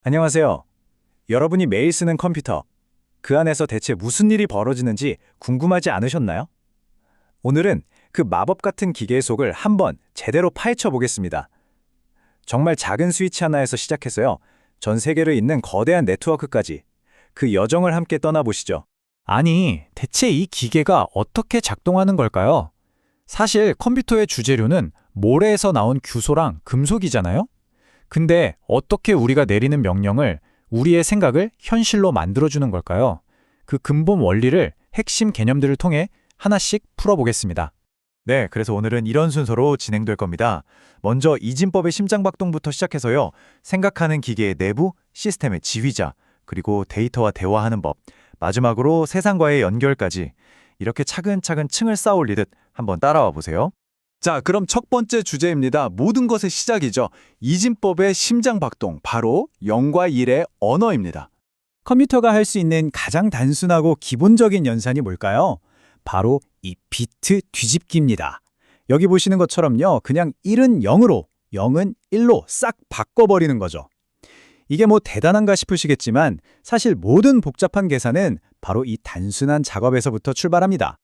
안녕하세요. 여러분이 매일 쓰는 컴퓨터, 그 안에서 대체 무슨 일이 벌어지는지 궁금하지 않으셨나요? 오늘은 그 마법 같은 기계 속을 한번 제대로 파헤쳐 보겠습니다. 정말 작은 스위치 하나에서 시작해서요, 전 세계를 잇는 거대한 네트워크까지 그 여정을 함께 떠나보시죠. 아니, 대체 이 기계가 어떻게 작동하는 걸까요? 사실 컴퓨터의 주재료는 모래에서 나온 규소랑 금속이잖아요? 근데 어떻게 우리가 내리는 명령을, 우리의 생각을 현실로 만들어주는 걸까요? 그 근본 원리를 핵심 개념들을 통해 하나씩 풀어보겠습니다. 네, 그래서 오늘은 이런 순서로 진행될 겁니다. 먼저 이진법의 심장박동부터 시작해서요, 생각하는 기계의 내부, 시스템의 지휘자, 그리고 데이터와 대화하는 법, 마지막으로 세상과의 연결까지 이렇게 차근차근 층을 쌓아 올리듯 한번 따라와 보세요. 자, 그럼 첫 번째 주제입니다. 모든 것의 시작이죠. 이진법의 심장박동, 바로 0과 1의 언어입니다. 컴퓨터가 할 수 있는 가장 단순하고 기본적인 연산이 뭘까요? 바로 이 비트 뒤집기입니다. 여기 보시는 것처럼요, 그냥 1은 0으로, 0은 1로 싹 바꿔버리는 거죠. 이게 뭐 대단한가 싶으시겠지만 사실 모든 복잡한 계산은 바로 이 단순한 작업에서부터 출발합니다.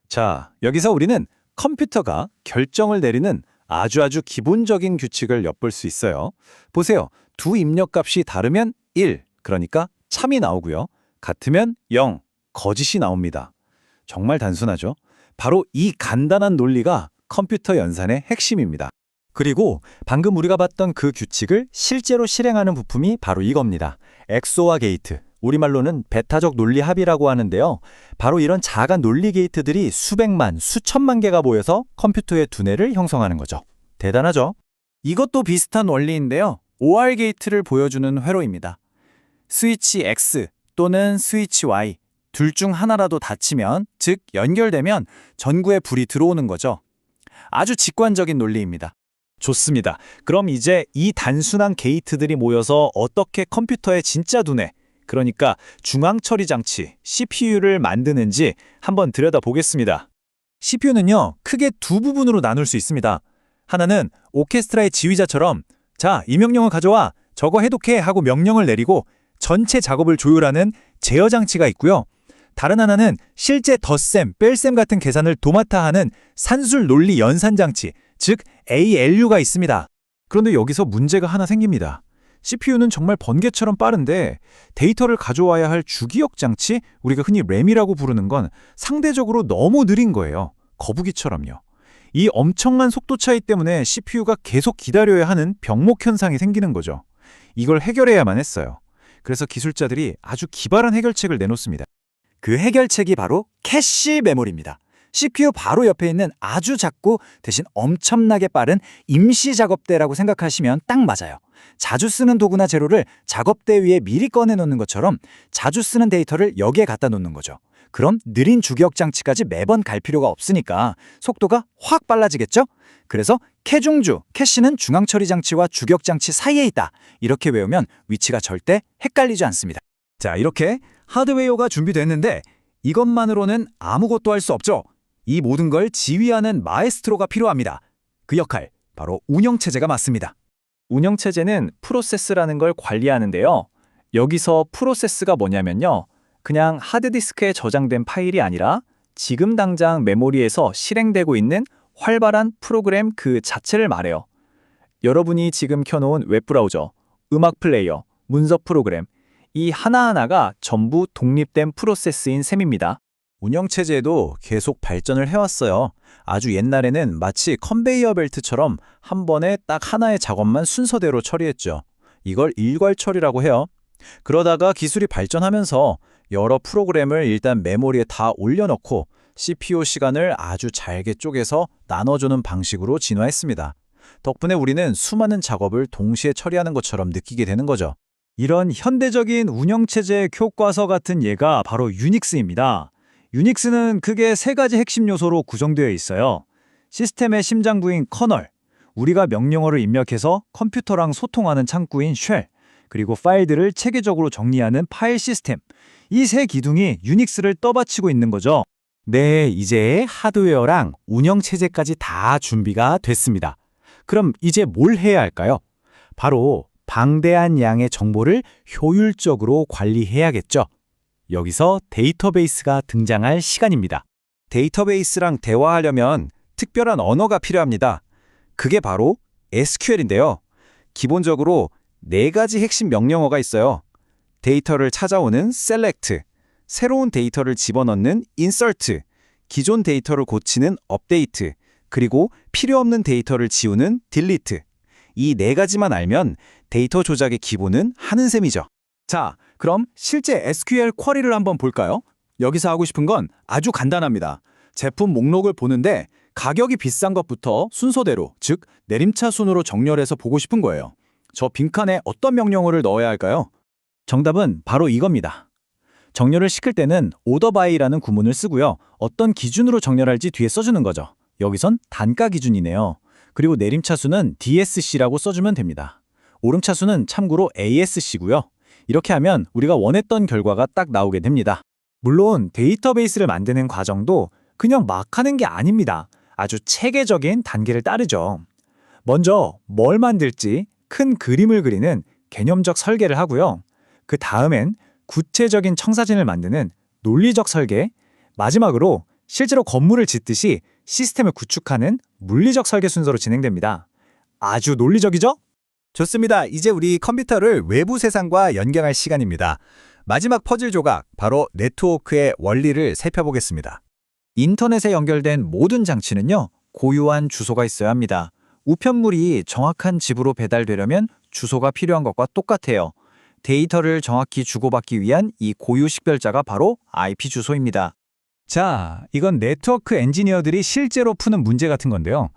자, 여기서 우리는 컴퓨터가 결정을 내리는 아주 기본적인 규칙을 엿볼 수 있어요. 보세요. 두 입력값이 다르면 1, 그러니까 참이 나오고요. 같으면 0, 거짓이 나옵니다. 정말 단순하죠? 바로 이 간단한 논리가 컴퓨터 연산의 핵심입니다. 그리고 방금 우리가 봤던 그 규칙을 실제로 실행하는 부품이 바로 이겁니다. 엑소와 게이트, 우리말로는 베타적 논리 합이라고 하는데요. 바로 이런 작은 논리 게이트들이 수백만, 수천만 개가 모여서 컴퓨터의 두뇌를 형성하는 거죠. 대단하죠? 이것도 비슷한 원리인데요. OR 게이트를 보여주는 회로입니다. 스위치 X 또는 스위치 Y 둘 중 하나라도 닫히면, 즉 연결되면 전구에 불이 들어오는 거죠. 아주 직관적인 논리입니다. 좋습니다. 그럼 이제 이 단순한 게이트들이 모여서 어떻게 컴퓨터의 진짜 두뇌, 그러니까 중앙처리 장치, CPU를 만드는지 한번 들여다보겠습니다. CPU는요, 크게 두 부분으로 나눌 수 있습니다. 하나는 오케스트라의 지휘자처럼 자, 이 명령을 가져와, 저거 해독해 하고 명령을 내리고 전체 작업을 조율하는 제어 장치가 있고요. 다른 하나는 실제 덧셈, 뺄셈 같은 계산을 도맡아 하는 산술 논리 연산 장치, 즉 ALU가 있습니다. 그런데 여기서 문제가 하나 생깁니다. CPU는 정말 번개처럼 빠른데 데이터를 가져와야 할 주기억 장치, 우리가 흔히 램이라고 부르는 건 상대적으로 너무 느린 거예요. 거북이처럼요. 이 엄청난 속도 차이 때문에 CPU가 계속 기다려야 하는 병목 현상이 생기는 거죠. 이걸 해결해야만 했어요. 그래서 기술자들이 아주 기발한 해결책을 내놓습니다. 그 해결책이 바로 캐시 메모리입니다. CPU 바로 옆에 있는 아주 작고 대신 엄청나게 빠른 임시 작업대라고 생각하시면 딱 맞아요. 자주 쓰는 도구나 재료를 작업대 위에 미리 꺼내놓는 것처럼 자주 쓰는 데이터를 여기에 갖다 놓는 거죠. 그럼 느린 주기억 장치까지 매번 갈 필요가 없으니까 속도가 확 빨라지겠죠? 그래서 캐중주, 캐시는 중앙처리 장치와 주기억 장치 사이에 있다. 이렇게 외우면 위치가 절대 헷갈리지 않습니다. 자, 이렇게 하드웨어가 준비됐는데 이것만으로는 아무것도 할 수 없죠. 이 모든 걸 지휘하는 마에스트로가 필요합니다. 그 역할, 바로 운영체제가 맡습니다. 운영체제는 프로세스라는 걸 관리하는데요. 여기서 프로세스가 뭐냐면요, 그냥 하드디스크에 저장된 파일이 아니라 지금 당장 메모리에서 실행되고 있는 활발한 프로그램 그 자체를 말해요. 여러분이 지금 켜놓은 웹브라우저, 음악 플레이어, 문서 프로그램, 이 하나하나가 전부 독립된 프로세스인 셈입니다. 운영체제에도 계속 발전을 해왔어요. 아주 옛날에는 마치 컨베이어 벨트처럼 한 번에 딱 하나의 작업만 순서대로 처리했죠. 이걸 일괄 처리라고 해요. 그러다가 기술이 발전하면서 여러 프로그램을 일단 메모리에 다 올려놓고 CPU 시간을 아주 잘게 쪼개서 나눠주는 방식으로 진화했습니다. 덕분에 우리는 수많은 작업을 동시에 처리하는 것처럼 느끼게 되는 거죠. 이런 현대적인 운영체제의 교과서 같은 예가 바로 유닉스입니다. 유닉스는 크게 세 가지 핵심 요소로 구성되어 있어요. 시스템의 심장부인 커널, 우리가 명령어를 입력해서 컴퓨터랑 소통하는 창구인 쉘, 그리고 파일들을 체계적으로 정리하는 파일 시스템. 이 세 기둥이 유닉스를 떠받치고 있는 거죠. 네, 이제 하드웨어랑 운영체제까지 다 준비가 됐습니다. 그럼 이제 뭘 해야 할까요? 바로 방대한 양의 정보를 효율적으로 관리해야겠죠. 여기서 데이터베이스가 등장할 시간입니다. 데이터베이스랑 대화하려면 특별한 언어가 필요합니다. 그게 바로 SQL인데요. 기본적으로 4가지 핵심 명령어가 있어요. 데이터를 찾아오는 select, 새로운 데이터를 집어넣는 insert, 기존 데이터를 고치는 update, 그리고 필요 없는 데이터를 지우는 delete. 이 4가지만 알면 데이터 조작의 기본은 하는 셈이죠. 자, 그럼 실제 SQL 쿼리를 한번 볼까요? 여기서 하고 싶은 건 아주 간단합니다. 제품 목록을 보는데 가격이 비싼 것부터 순서대로, 즉 내림차 순으로 정렬해서 보고 싶은 거예요. 저 빈칸에 어떤 명령어를 넣어야 할까요? 정답은 바로 이겁니다. 정렬을 시킬 때는 order by라는 구문을 쓰고요. 어떤 기준으로 정렬할지 뒤에 써주는 거죠. 여기선 단가 기준이네요. 그리고 내림차수는 DSC라고 써주면 됩니다. 오름차수는 참고로 ASC고요. 이렇게 하면 우리가 원했던 결과가 딱 나오게 됩니다. 물론 데이터베이스를 만드는 과정도 그냥 막 하는 게 아닙니다. 아주 체계적인 단계를 따르죠. 먼저 뭘 만들지 큰 그림을 그리는 개념적 설계를 하고요. 그 다음엔 구체적인 청사진을 만드는 논리적 설계, 마지막으로 실제로 건물을 짓듯이 시스템을 구축하는 물리적 설계 순서로 진행됩니다. 아주 논리적이죠? 좋습니다. 이제 우리 컴퓨터를 외부 세상과 연결할 시간입니다. 마지막 퍼즐 조각, 바로 네트워크의 원리를 살펴보겠습니다. 인터넷에 연결된 모든 장치는요, 고유한 주소가 있어야 합니다. 우편물이 정확한 집으로 배달되려면 주소가 필요한 것과 똑같아요. 데이터를 정확히 주고받기 위한 이 고유 식별자가 바로 IP 주소입니다. 자, 이건 네트워크 엔지니어들이 실제로 푸는 문제 같은 건데요.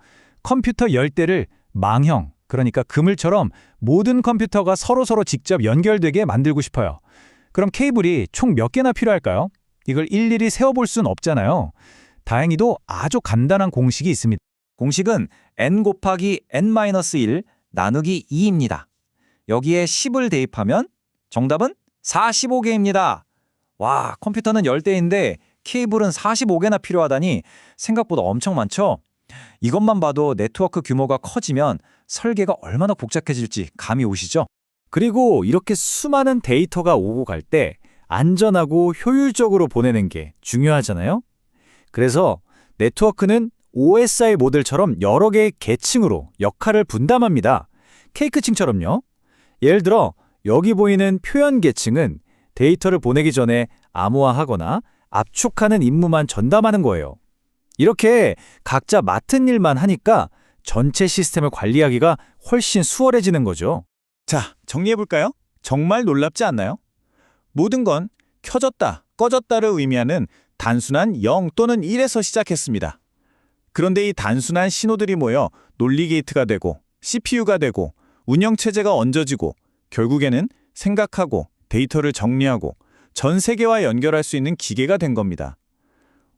컴퓨터 10대를 망형, 그러니까 그물처럼 모든 컴퓨터가 서로서로 직접 연결되게 만들고 싶어요. 그럼 케이블이 총 몇 개나 필요할까요? 이걸 일일이 세어볼 수는 없잖아요. 다행히도 아주 간단한 공식이 있습니다. 공식은 n 곱하기 n-1 나누기 2입니다. 여기에 10을 대입하면 정답은 45개입니다. 와, 컴퓨터는 10대인데 케이블은 45개나 필요하다니 생각보다 엄청 많죠? 이것만 봐도 네트워크 규모가 커지면 설계가 얼마나 복잡해질지 감이 오시죠? 그리고 이렇게 수많은 데이터가 오고 갈 때 안전하고 효율적으로 보내는 게 중요하잖아요. 그래서 네트워크는 OSI 모델처럼 여러 개의 계층으로 역할을 분담합니다. 케이크층처럼요. 예를 들어 여기 보이는 표현 계층은 데이터를 보내기 전에 암호화하거나 압축하는 임무만 전담하는 거예요. 이렇게 각자 맡은 일만 하니까 전체 시스템을 관리하기가 훨씬 수월해지는 거죠. 자, 정리해볼까요? 정말 놀랍지 않나요? 모든 건 켜졌다, 꺼졌다를 의미하는 단순한 0 또는 1에서 시작했습니다. 그런데 이 단순한 신호들이 모여 논리 게이트가 되고 CPU가 되고 운영체제가 얹어지고 결국에는 생각하고 데이터를 정리하고 전 세계와 연결할 수 있는 기계가 된 겁니다.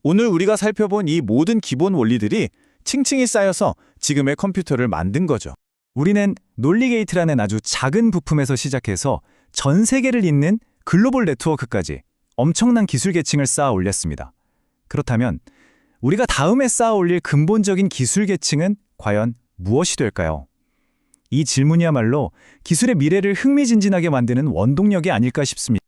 오늘 우리가 살펴본 이 모든 기본 원리들이 층층이 쌓여서 지금의 컴퓨터를 만든 거죠. 우리는 논리 게이트라는 아주 작은 부품에서 시작해서 전 세계를 잇는 글로벌 네트워크까지 엄청난 기술 계층을 쌓아 올렸습니다. 그렇다면 우리가 다음에 쌓아 올릴 근본적인 기술 계층은 과연 무엇이 될까요? 이 질문이야말로 기술의 미래를 흥미진진하게 만드는 원동력이 아닐까 싶습니다.